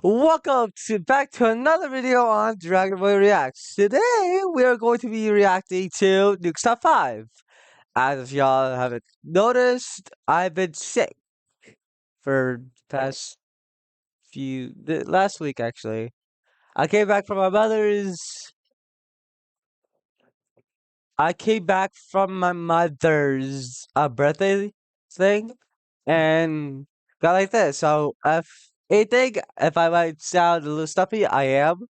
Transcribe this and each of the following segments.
Welcome back to another video on Dragonboy Reacts. Today we are going to be reacting to Nukes Top 5. As if y'all haven't noticed, I've been sick for the past last week actually. I came back from my mother's birthday thing and got like this. So if I might sound a little stuffy, I am.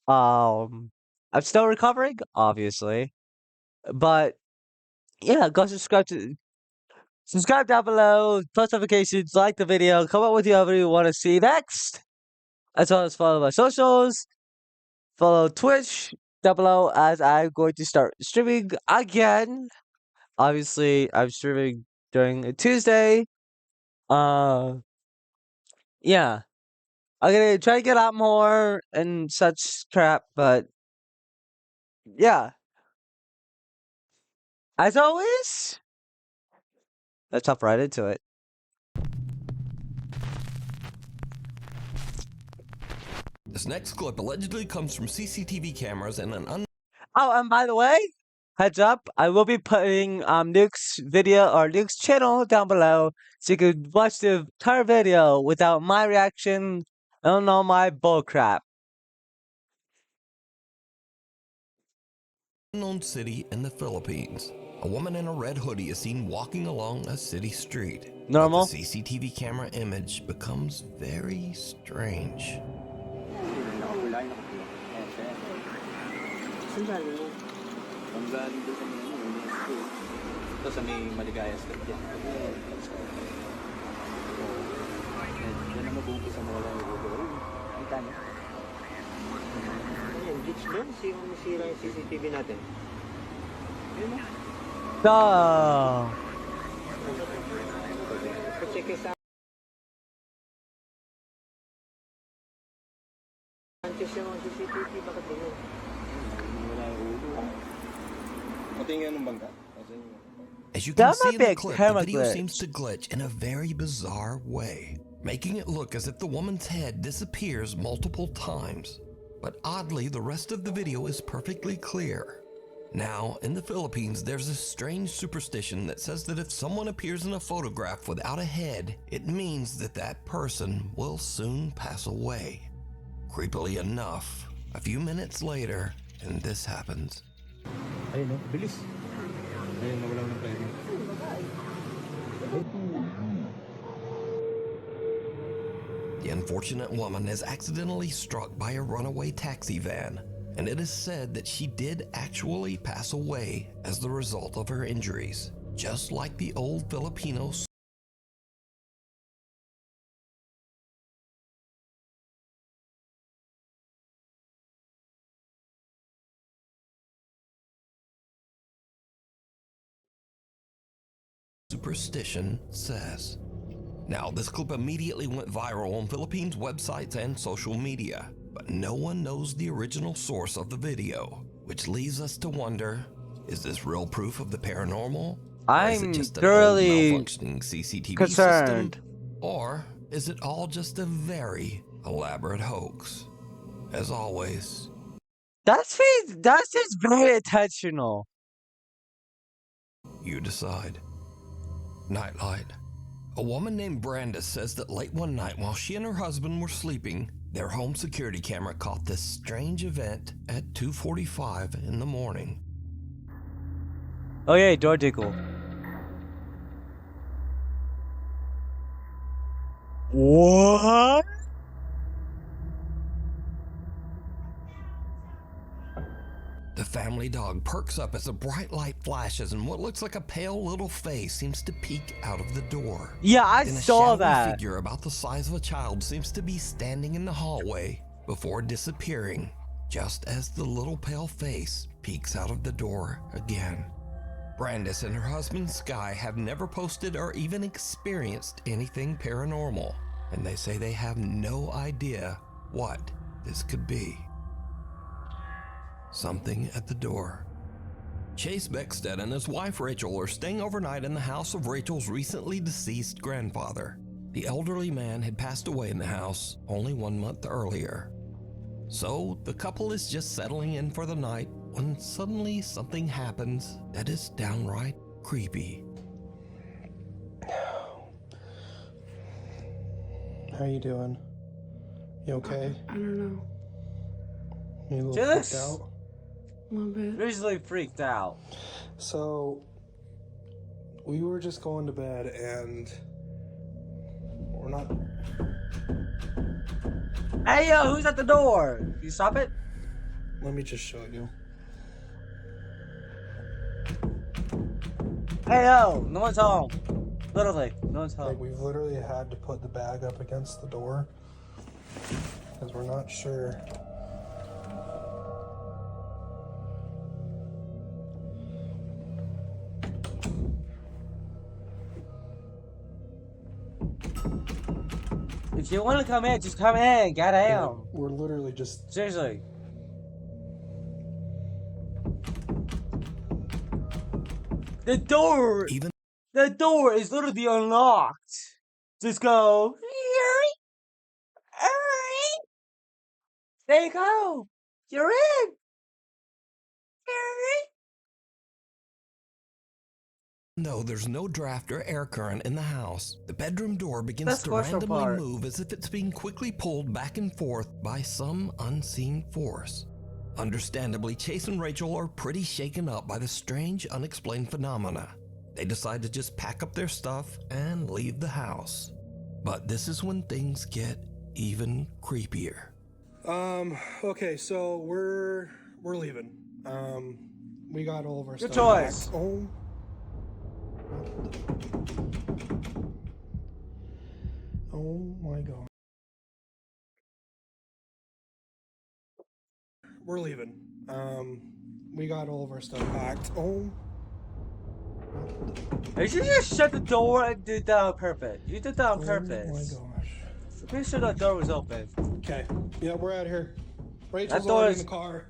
I'm still recovering, obviously, but yeah, go subscribe down below, post notifications, like the video, comment with whoever you want to see next, as well as follow my socials, follow Twitch down below as I'm going to start streaming again. Obviously, I'm streaming during a Tuesday. Yeah, I'm gonna try to get out more and such crap, but yeah, as always, let's hop right into it. This next clip allegedly comes from CCTV cameras and an Oh, and by the way, heads up, I will be putting Nuke's video or Nuke's channel down below so you can watch the entire video without my reaction and all my bullcrap. unknown city in the Philippines. A woman in a red hoodie is seen walking along a city street. Normal. But the CCTV camera image becomes very strange. CCTV natin. So, Check sa yung CCTV, bakit ganyan? As you can That see might in be the a clip, the camera video glitch. seems to glitch in a very bizarre way, making it look as if the woman's head disappears multiple times. But oddly, the rest of the video is perfectly clear. Now, in the Philippines, there's a strange superstition that says that if someone appears in a photograph without a head, it means that that person will soon pass away. Creepily enough, a few minutes later, and this happens. Ayun, no? Bilis. Ayun, nawala ng play. The unfortunate woman is accidentally struck by a runaway taxi van, and it is said that she did actually pass away as the result of her injuries, just like the old Filipino superstition says. Now, this clip immediately went viral on Philippines websites and social media, but no one knows the original source of the video, which leaves us to wonder, is this real proof of the paranormal? Or is it I'm just an old thoroughly malfunctioning CCTV concerned. system? Or is it all just a very elaborate hoax? As always, That's just very intentional. you decide. Nightlight. A woman named Brandis says that late one night while she and her husband were sleeping, their home security camera caught this strange event at 2:45 in the morning. Oh yeah, door tickle. What? The family dog perks up as a bright light flashes and what looks like a pale little face seems to peek out of the door. Yeah, I Then saw a shadowy that. figure about the size of a child seems to be standing in the hallway before disappearing, just as the little pale face peeks out of the door again. Brandis and her husband Sky have never posted or even experienced anything paranormal, and they say they have no idea what this could be. Something at the door. Chase Beckstead and his wife Rachel are staying overnight in the house of Rachel's recently deceased grandfather. The elderly man had passed away in the house only 1 month earlier. So the couple is just settling in for the night when suddenly something happens that is downright creepy. How you doing? You okay? I don't know. You a little Just- freaked out? A little bit. Visually freaked out. So, we were just going to bed and we're not... Hey yo, who's at the door? Can you stop it? Let me just show you. Hey yo, no one's home. Literally, no one's Like, home. we've literally had to put the bag up against the door because we're not sure. If you want to come in, just come in. Goddamn. We're literally just... Seriously. The door is literally unlocked. Just go. There you go. You're in. Though there's no draft or air current in the house, the bedroom door begins That's to the worst randomly part. move as if it's being quickly pulled back and forth by some unseen force. Understandably, Chase and Rachel are pretty shaken up by the strange, unexplained phenomena. They decide to just pack up their stuff and leave the house. But this is when things get even creepier. Okay, so we're leaving. We got all of our Good stuff choice. back. Oh. Oh my god. We're leaving. We got all of our stuff packed. Oh. You should just shut the door and did that on purpose. You did that on purpose. Oh my gosh. Pretty sure that door was open. Okay. Yeah, we're out of here. Rachel's That door already is- in the car.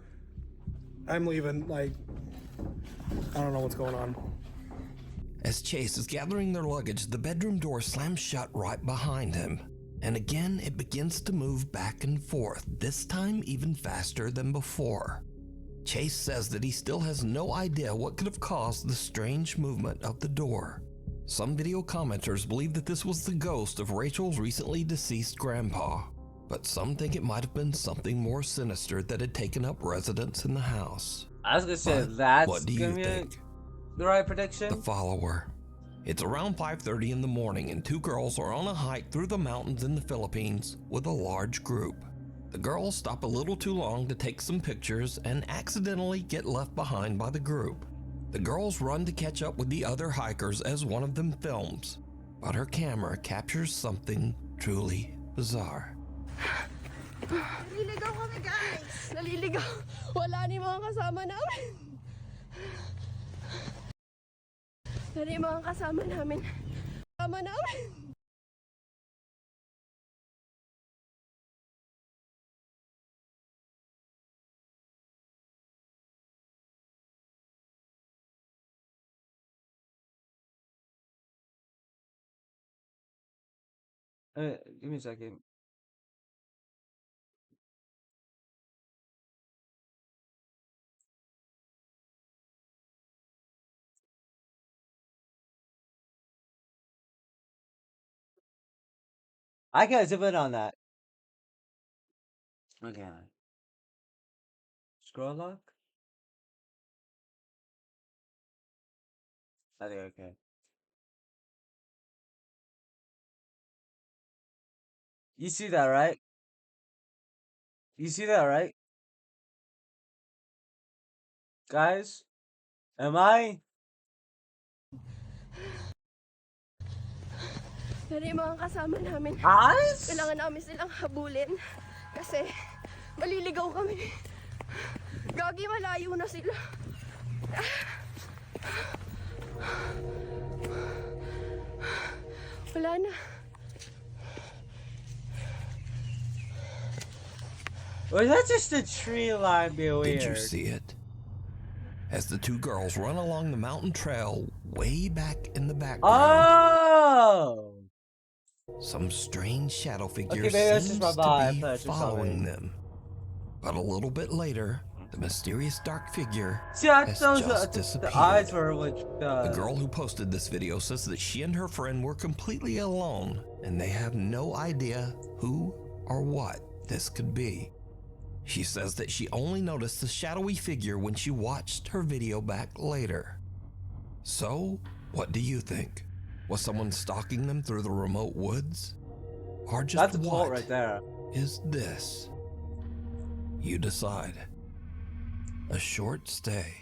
I'm leaving. Like, I don't know what's going on. As Chase is gathering their luggage, the bedroom door slams shut right behind him. And again, it begins to move back and forth, this time even faster than before. Chase says that he still has no idea what could have caused the strange movement of the door. Some video commenters believe that this was the ghost of Rachel's recently deceased grandpa, but some think it might have been something more sinister that had taken up residence in the house. I was gonna say But that's what do you gonna be think? the right prediction. The follower. It's around 5:30 in the morning and two girls are on a hike through the mountains in the Philippines with a large group. The girls stop a little too long to take some pictures and accidentally get left behind by the group. The girls run to catch up with the other hikers as one of them films, but her camera captures something truly bizarre. Naliligaw kami, guys! Naliligaw! Wala ni mga kasama namin! Wala ni mga kasama namin. Kasama namin! Give me a second. I can't zip in on that. Okay. Scroll lock? I think okay. You see that, right? You see that, right? Guys? Am I? Wala ni mga kasama namin. Guys? Kailangan namin silang habulin. Kasi maliligaw kami. Gagi, malayo na sila. Wala na. Or is that just a tree line being weird? Did you see it? as the two girls run along the mountain trail way back in the background. Oh! Some strange shadow figure Okay, maybe that's just seems my to vibe, be but just following something. them. But a little bit later, the mysterious dark figure See, I has thought just the eyes disappeared. were like The girl who posted this video says that she and her friend were completely alone and they have no idea who or what this could be. She says that she only noticed the shadowy figure when she watched her video back later. So, what do you think? Was someone stalking them through the remote woods? Or just that's a cult what right there. is this? You decide. A short stay.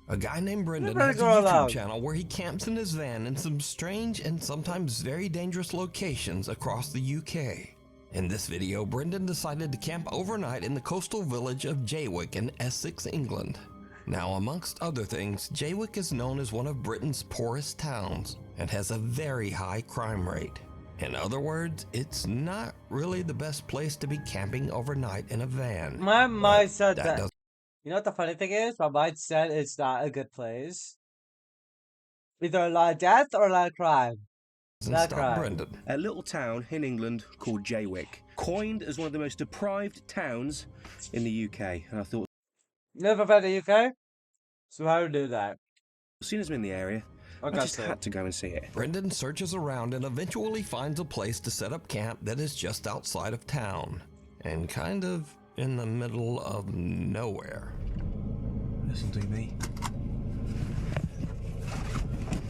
A guy named Brendan better has a go YouTube alone. channel where he camps in his van in some strange and sometimes very dangerous locations across the UK. In this video, Brendan decided to camp overnight in the coastal village of Jaywick in Essex, England. Now, amongst other things, Jaywick is known as one of Britain's poorest towns and has a very high crime rate. In other words, it's not really the best place to be camping overnight in a van. My mind said that that. doesn't You know what the funny thing is? My mind said it's not a good place. Either a lot of death or a lot of crime. Not stop crime. Brendan. A little town in England called Jaywick, coined as one of the most deprived towns in the UK. And I thought, Never been to the UK? So how to do that? as soon as I'm in the area, I Okay, just so had to go and see it. Brendan searches around and eventually finds a place to set up camp that is just outside of town and kind of in the middle of nowhere. This'll do me.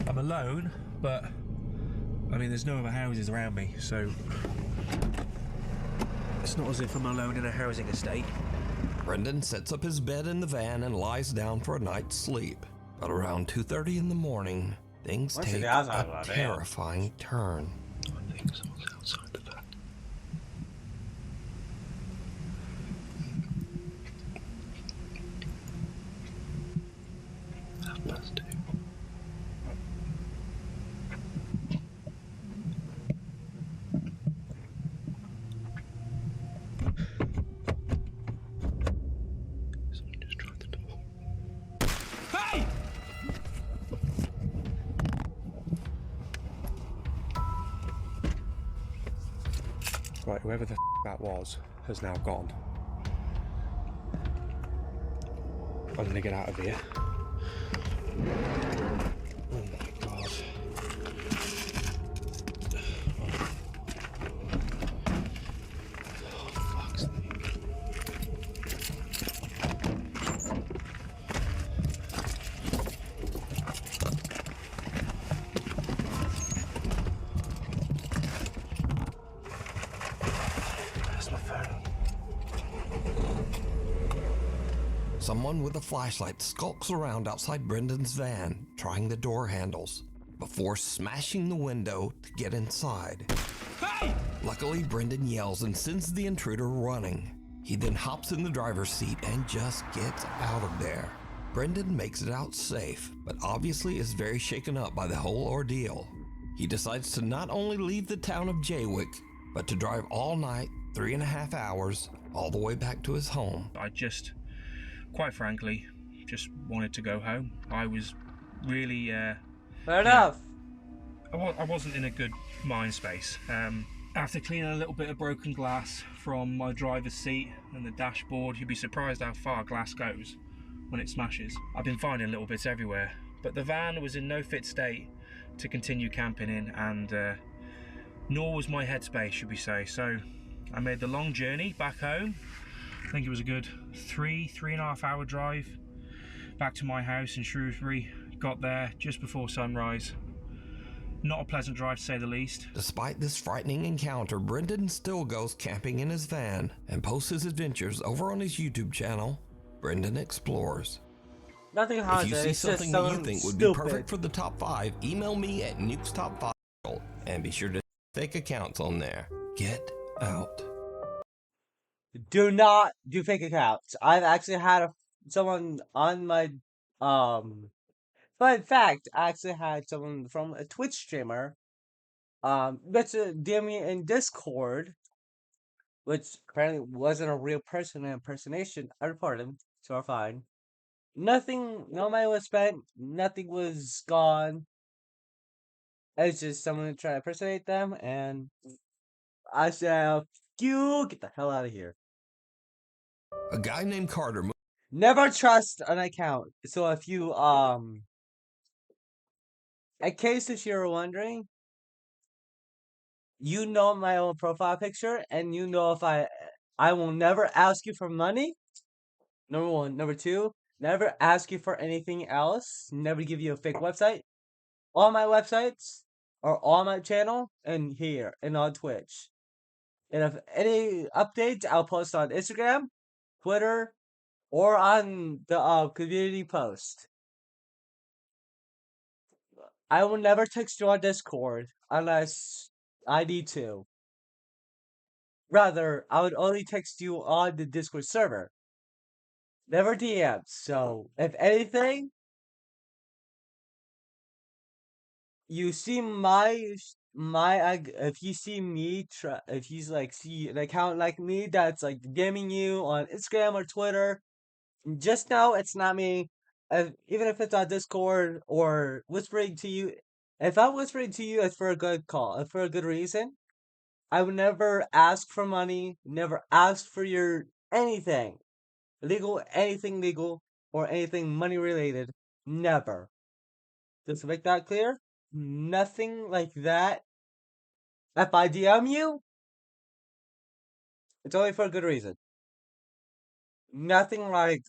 I'm alone, but I mean, there's no other houses around me, so it's not as if I'm alone in a housing estate. Brendan sets up his bed in the van and lies down for a night's sleep. But around 2:30 in the morning, things Once you take get outside, a man, terrifying turn. I think someone's outside the van. Someone just tried the door. Hey! Right, whoever the that was has now gone. I'm gonna get out of here. Oh my god. Oh, fuck's sake. Where's my phone? Someone with a flashlight skulks around outside Brendan's van, trying the door handles, before smashing the window to get inside. Hey! Luckily, Brendan yells and sends the intruder running. He then hops in the driver's seat and just gets out of there. Brendan makes it out safe, but obviously is very shaken up by the whole ordeal. He decides to not only leave the town of Jaywick, but to drive all night, 3.5 hours, all the way back to his home. I just, quite frankly, just wanted to go home. I was really, Fair enough. I wasn't in a good mind space. After cleaning a little bit of broken glass from my driver's seat and the dashboard, you'd be surprised how far glass goes when it smashes. I've been finding little bits everywhere, but the van was in no fit state to continue camping in, and nor was my headspace, should we say. So I made the long journey back home. I think it was a good 3.5 hour drive back to my house in Shrewsbury. Got there just before sunrise. Not a pleasant drive, to say the least. Despite this frightening encounter, Brendan still goes camping in his van and posts his adventures over on his YouTube channel, Brendan Explores. Nothing If haunted. you see It's just something that you something think would stupid. be perfect for the top 5, email me at nukestop5 and be sure to fake accounts on there. Get out. Do not do fake accounts. I've actually had someone on my fun fact, I actually had someone from a Twitch streamer that's a DM me in Discord, which apparently wasn't a real person, an impersonation. I reported him, so we're fine. Nothing, no money was spent, nothing was gone. It's just someone trying to impersonate them, and I said, you get the hell out of here. A guy named Carter. Never trust an account. So if you, in case if you're wondering, you know my own profile picture, and you know if I will never ask you for money. Number one. Number two, never ask you for anything else. Never give you a fake website. All my websites are on my channel and here and on Twitch. And if any updates, I'll post on Instagram, Twitter, or on the community post. I will never text you on Discord unless I need to. Rather, I would only text you on the Discord server. Never DMs. So, if anything, you see if you see me if you like see an account like me that's like DMing you on Instagram or Twitter, just know it's not me. Even if it's on Discord or whispering to you, if I'm whispering to you, it's for a good call, it's for a good reason. I would never ask for money, never ask for your anything legal, or anything money related. Never. Just to make that clear, nothing like that. If I DM you, it's only for a good reason. Nothing like,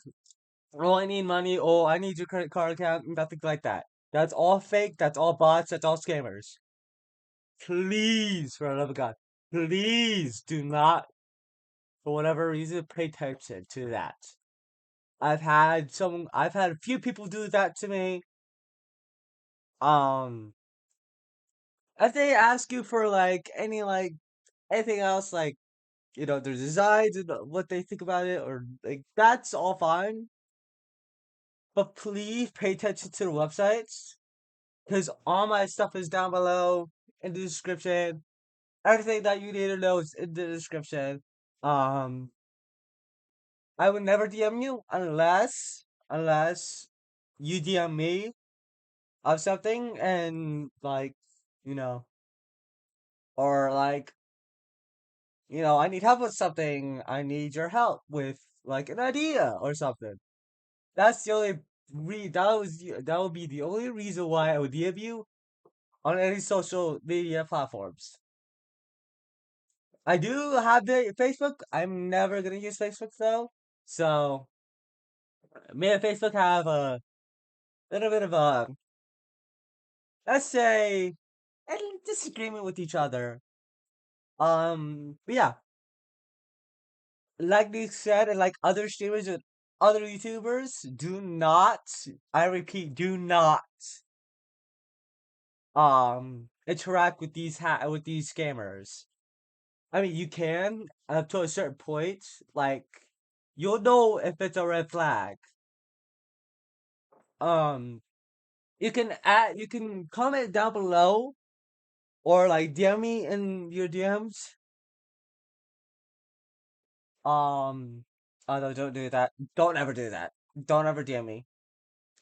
oh, I need money, oh, I need your credit card account, nothing like that. That's all fake, that's all bots, that's all scammers. Please, for the love of God, please do not, for whatever reason, pay attention to that. I've had a few people do that to me. Um, if they ask you for anything else, like, their designs and what they think about it, or like that's all fine. But please pay attention to the websites, because all my stuff is down below in the description. Everything that you need to know is in the description. Um, I would never DM you unless you DM me of something, and like, you know, or like, I need help with something. I need your help with like an idea or something. That's the only that would be the only reason why I would DM you on any social media platforms. I do have the Facebook. I'm never gonna use Facebook though. So me and Facebook have a little bit of a, let's say, a disagreement with each other. But yeah, like they said, and like other streamers and other YouTubers, do not. I repeat, do not interact with with these scammers. I mean, you can up to a certain point. Like, you'll know if it's a red flag. Um, you can comment down below, or like DM me in your DMs. Oh no, don't do that. Don't ever do that. Don't ever DM me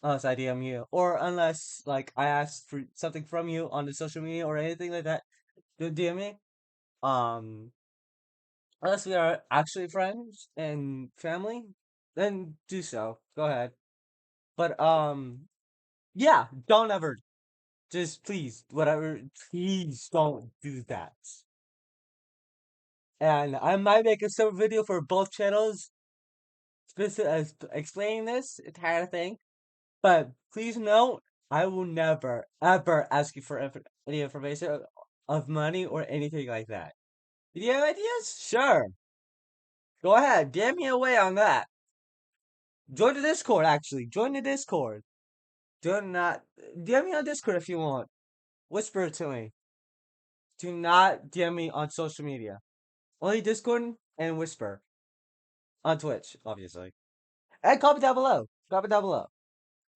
unless I DM you, or unless like I ask for something from you on the social media or anything like that. Don't DM me. Um, unless we are actually friends and family, then do so. Go ahead. But yeah, don't ever. Just please, whatever. Please don't do that. And I might make a separate video for both channels, explaining this entire thing. But please note, I will never ever ask you for any information of money or anything like that. Do you have ideas? Sure. Go ahead. Damn me away on that. Join the Discord, actually. Join the Discord. Do not DM me on Discord if you want. Whisper it to me. Do not DM me on social media. Only Discord and Whisper. On Twitch, obviously. And comment down below. Comment down below.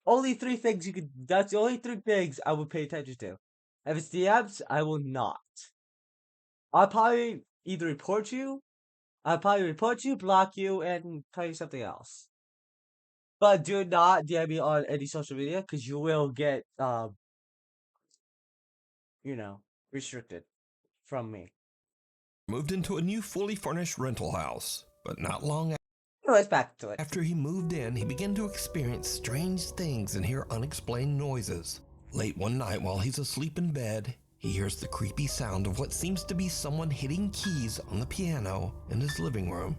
Only three things you could. That's the only three things I would pay attention to. If it's DMs, I will not. I'll probably either report you, block you, and tell you something else. But do not DM me on any social media because you will get you know, restricted from me. moved into a new fully furnished rental house, but not long Anyways, back to it. after he moved in, he began to experience strange things and hear unexplained noises. Late one night while he's asleep in bed, he hears the creepy sound of what seems to be someone hitting keys on the piano in his living room.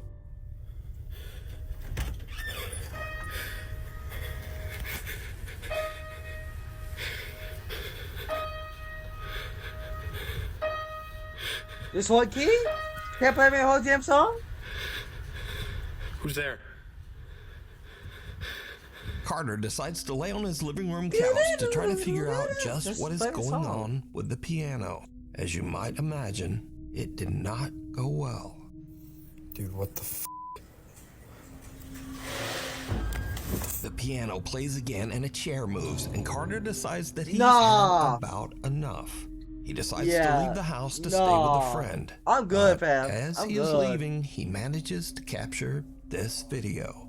This one key? Can't play me a whole damn song? Who's there? Carter decides to lay on his living room couch to try to figure out just what is play the going song. on with the piano. As you might imagine, it did not go well. Dude, what the f? The piano plays again and a chair moves, and Carter decides that he's Nah. had about enough. He decides to Yeah. leave the house to stay with a friend. I'm good, But fam. as I'm he is good. leaving, he manages to capture this video.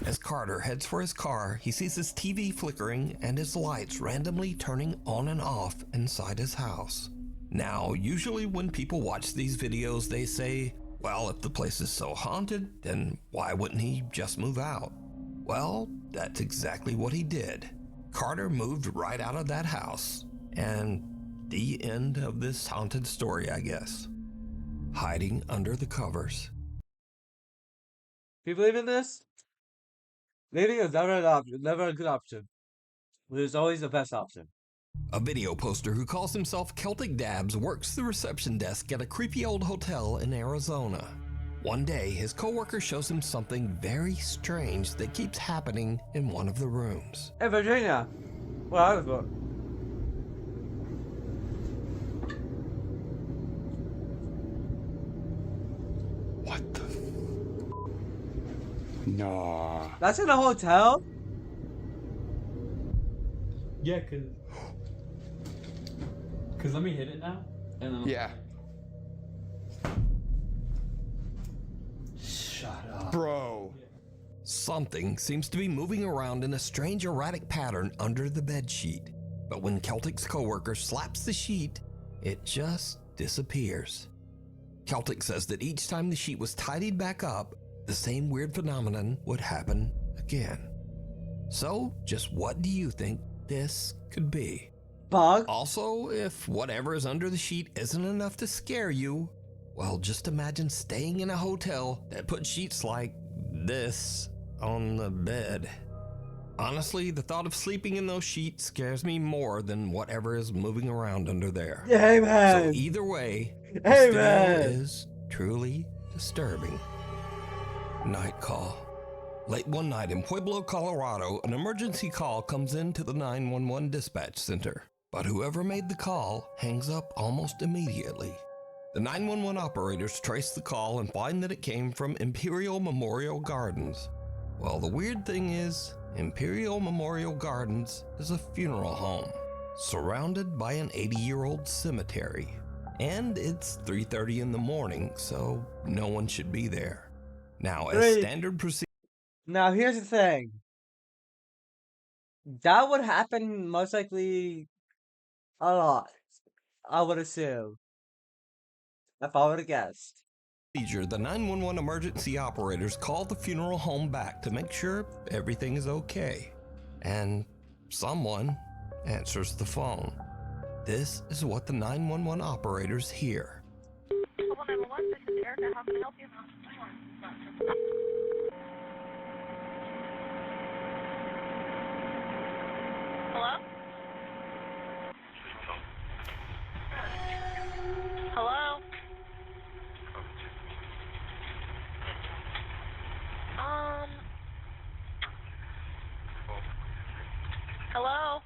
As Carter heads for his car, he sees his TV flickering and his lights randomly turning on and off inside his house. Now, usually when people watch these videos, they say, well, if the place is so haunted, then why wouldn't he just move out? Well, that's exactly what he did. Carter moved right out of that house. And the end of this haunted story, I guess. Hiding under the covers. Do you believe in this? Leaving is never an option, never a good option. But it's always the best option. A video poster who calls himself Celtic Dabs works the reception desk at a creepy old hotel in Arizona. One day, his coworker shows him something very strange that keeps happening in one of the rooms. Hey, Virginia. Well, I was going. What the? Nah. That's in a hotel? Yeah, cause let me hit it now, and then Yeah. shut up. Bro. Something seems to be moving around in a strange erratic pattern under the bedsheet. But when Celtic's coworker slaps the sheet, it just disappears. Celtic says that each time the sheet was tidied back up, the same weird phenomenon would happen again. So, just what do you think this could be? Bug? Also, if whatever is under the sheet isn't enough to scare you, well, just imagine staying in a hotel that put sheets like this on the bed. Honestly, the thought of sleeping in those sheets scares me more than whatever is moving around under there. Yeah, So man. either way, this Hey, video man. is truly disturbing. Night call. Late one night in Pueblo, Colorado, an emergency call comes into the 911 dispatch center. But whoever made the call hangs up almost immediately. The 911 operators trace the call and find that it came from Imperial Memorial Gardens. Well, the weird thing is, Imperial Memorial Gardens is a funeral home, surrounded by an 80-year-old cemetery. And it's 3:30 in the morning, so no one should be there. Now, as Great. standard procedure, Now, here's the thing. That would happen most likely a lot, I would assume. If I would have guessed. the 911 emergency operators call the funeral home back to make sure everything is okay. And someone answers the phone. This is what the 911 operators hear. Hello, 911, this is Erica. How can I help you? Hello? Hello? Hello?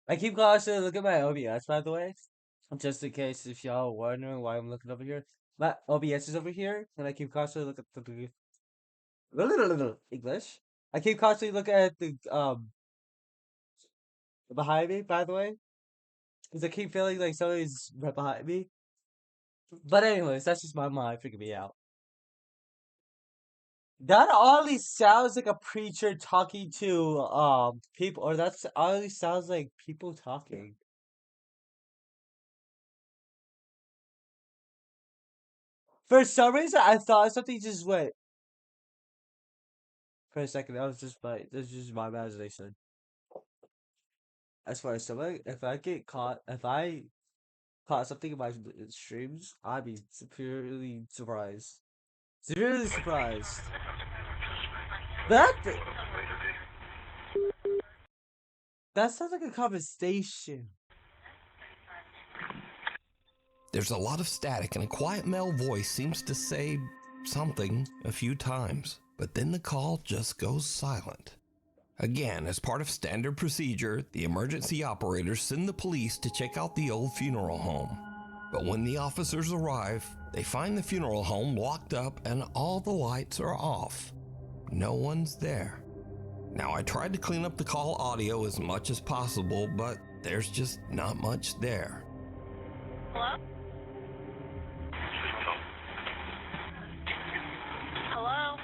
I keep constantly looking at my OBS, by the way. Just in case if y'all are wondering why I'm looking over here. My OBS is over here, and I keep constantly looking at the English. I keep constantly looking at the behind me, by the way. Because I keep feeling like somebody's right behind me. But anyways, that's just my mind freaking me out. That only sounds like a preacher talking to people, or that's only sounds like people talking. For some reason, I thought something just went. For a second, that's just my imagination. As far as somebody, if I caught something in my streams, I'd be severely surprised. Severely surprised. That sounds like a conversation. There's a lot of static, and a quiet male voice seems to say something a few times, but then the call just goes silent. Again, as part of standard procedure, the emergency operators send the police to check out the old funeral home. But when the officers arrive, they find the funeral home locked up and all the lights are off. No one's there. Now, I tried to clean up the call audio as much as possible, but there's just not much there. Hello? Hello?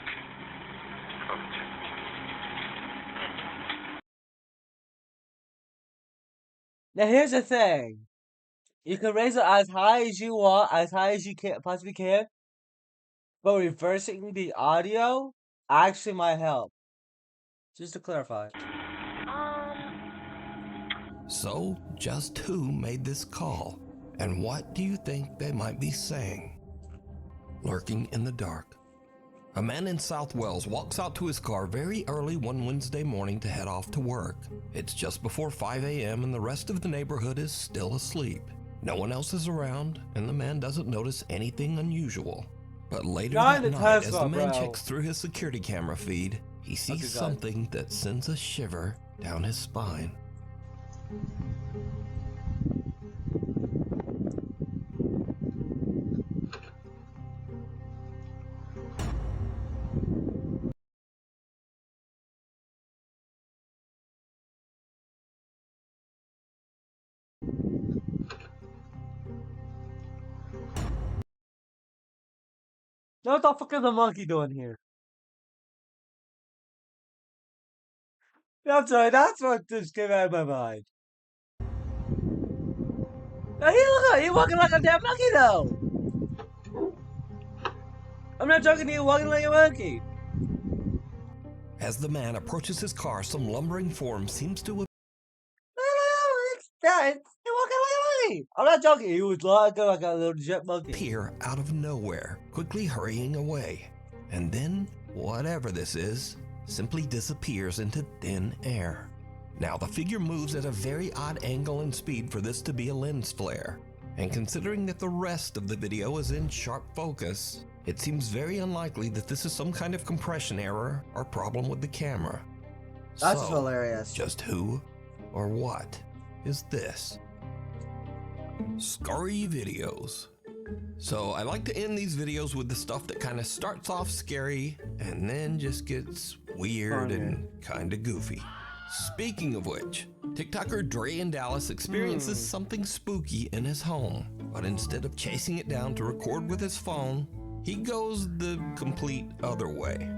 Now here's the thing. You can raise it as high as you want, as high as you possibly can. But reversing the audio actually might help. Just to clarify. So, just who made this call? And what do you think they might be saying? Lurking in the dark. A man in South Wales walks out to his car very early one Wednesday morning to head off to work. It's just before 5 a.m. and the rest of the neighborhood is still asleep. No one else is around, and the man doesn't notice anything unusual. But later that night, as the man checks through his security camera feed, he sees something that sends a shiver down his spine. Now what the fuck is the monkey doing here? I'm sorry, that's what just came out of my mind. Now he's walking like a damn monkey though. I'm not joking, he's walking like a monkey. As the man approaches his car, some lumbering form seems to I'm not joking. He was like a little jet monkey. Appear out of nowhere, quickly hurrying away. And then, whatever this is, simply disappears into thin air. Now, the figure moves at a very odd angle and speed for this to be a lens flare. And considering that the rest of the video is in sharp focus, it seems very unlikely that this is some kind of compression error or problem with the camera. That's hilarious. Just who or what is this? Scary videos. So I like to end these videos with the stuff that kind of starts off scary and then just gets weird and kind of goofy. Speaking of which, TikToker Dre in Dallas experiences something spooky in his home, but instead of chasing it down to record with his phone, he goes the complete other way.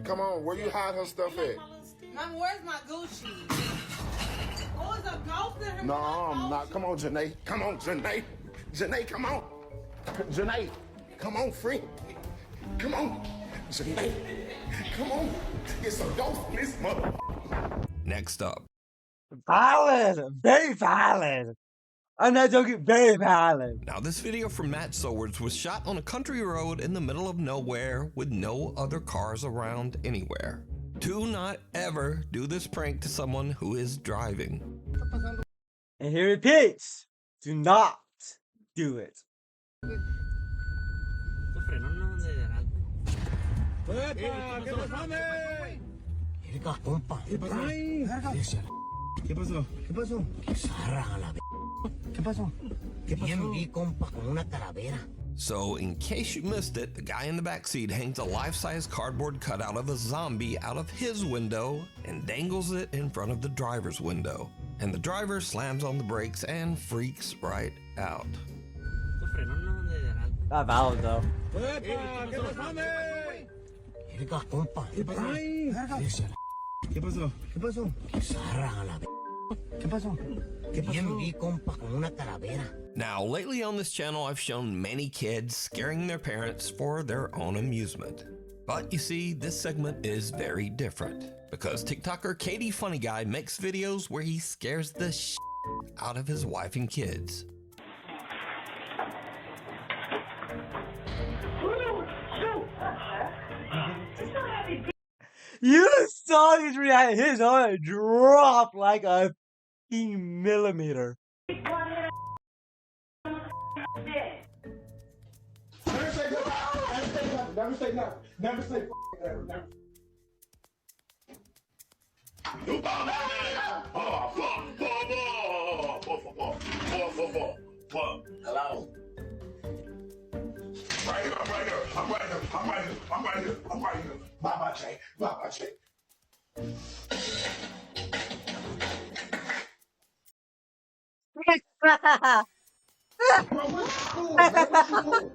Come on, where you hide her stuff at? Mom, where's my Gucci? Oh, it's a ghost in her. No, I'm not. Come on, Janae. Come on, Janae. Janae, come on. Janae, come on, friend. Come on. Janae, come on. It's a ghost in this mother. Next up. Valid! Very valid! I'm not joking, very valid. Now this video from Matt Sowards was shot on a country road in the middle of nowhere with no other cars around anywhere. Do not ever do this prank to someone who is driving. And he repeats, do not do it. ¿Qué pasó? ¿Qué pasó? Que zarran a la ¿Qué pasó? ¿Qué pasó? Bien vi, compa, con una calavera. So, in case you missed it, the guy in the backseat hangs a life-size cardboard cutout of a zombie out of his window and dangles it in front of the driver's window. And the driver slams on the brakes and freaks right out. Not valid though. Now, lately on this channel, I've shown many kids scaring their parents for their own amusement. But you see, this segment is very different because TikToker Katie Funny Guy makes videos where he scares the shit out of his wife and kids. You saw his reaction. His heart dropped like a millimeter. Never say nothing. Never say ever. Never. You ball Oh, fuck. Hello. Right here. I'm right here. Bye, Jay. Bro, what's cool, man? What you doing?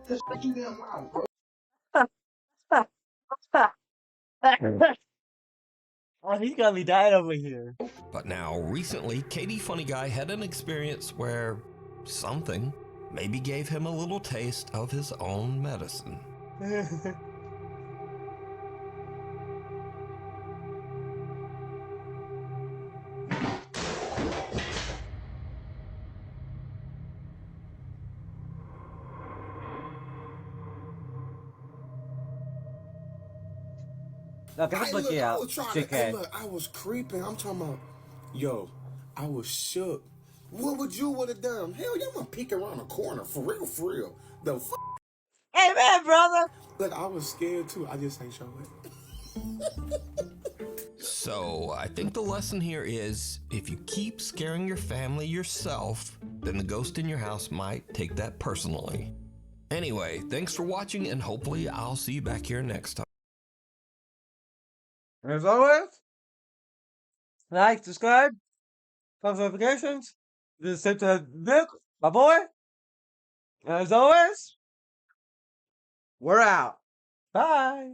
Just shut you damn mouth, bro. Oh, he's gonna be dying over here. But now, recently, Katie Funny Guy had an experience where something maybe gave him a little taste of his own medicine. Now, people looking out. I was creeping. I'm talking about, yo, I was shook. What would you would have done? Hell, you gonna peek around the corner. For real. The f***. Hey, man, brother. Look, I was scared too. I just ain't show it. So, I think the lesson here is, if you keep scaring your family yourself, then the ghost in your house might take that personally. Anyway, thanks for watching, and hopefully I'll see you back here next time. As always, like, subscribe, post notifications. This is sent to Nuke, my boy. And as always, we're out. Bye.